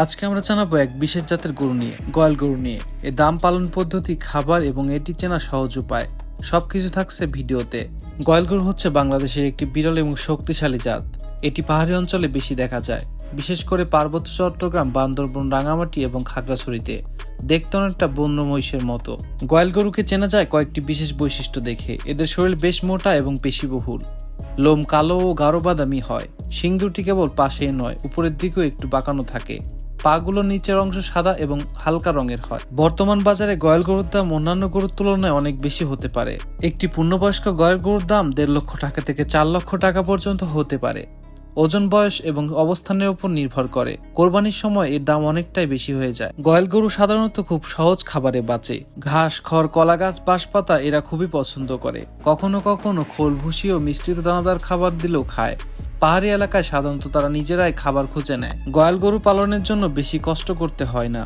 আজকে আমরা জানাবো এক বিশেষ জাতের গরু নিয়ে, গয়াল গরু নিয়ে। এর দাম, পালন পদ্ধতি, খাবার এবং এটি চেনা সহজ উপায় সবকিছু থাকছে ভিডিওতে। গয়াল গরু হচ্ছে বাংলাদেশের একটি বিরল এবং শক্তিশালী জাত। এটি পাহাড়ি অঞ্চলে বেশি দেখা যায়, বিশেষ করে পার্বত্য চট্টগ্রাম, বান্দরবন, রাঙামাটি এবং খাগড়াছড়িতে। দেখতে অনেকটা বন্য মহিষের মতো। গয়াল গরুকে চেনা যায় কয়েকটি বিশেষ বৈশিষ্ট্য দেখে। এদের শরীর বেশ মোটা এবং পেশিবহুল। লোম কালো ও গাঢ় বাদামি হয়। শিং দুটি কেবল পাশেই নয়, উপরের দিকেও একটু বাঁকানো থাকে। পাগুলো নিচের অংশ সাদা এবং হালকা রঙের হয়। বর্তমান বাজারে গয়াল গরুর দাম অন্যান্য গরুর তুলনায় অনেক বেশি হতে পারে। একটি পূর্ণবয়স্ক গয়াল গরুর দাম ১.৫ লক্ষ টাকা থেকে ৪ লক্ষ টাকা পর্যন্ত হতে পারে। ওজন, বয়স এবং অবস্থানের উপর নির্ভর করে। কোরবানির সময় এর দাম অনেকটাই বেশি হয়ে যায়। গয়াল গরু সাধারণত খুব সহজ খাবারে বাঁচে। ঘাস, খড়, কলা গাছ, বাঁশপাতা এরা খুবই পছন্দ করে। কখনো কখনো খোল, ভুসি ও মিশ্রিত দানাদার খাবার দিলেও খায়। পাহাড়ি এলাকায় সাধারণত তারা নিজেরাই খাবার খুঁজে নেয়। গয়াল গরু পালনের জন্য বেশি কষ্ট করতে হয় না।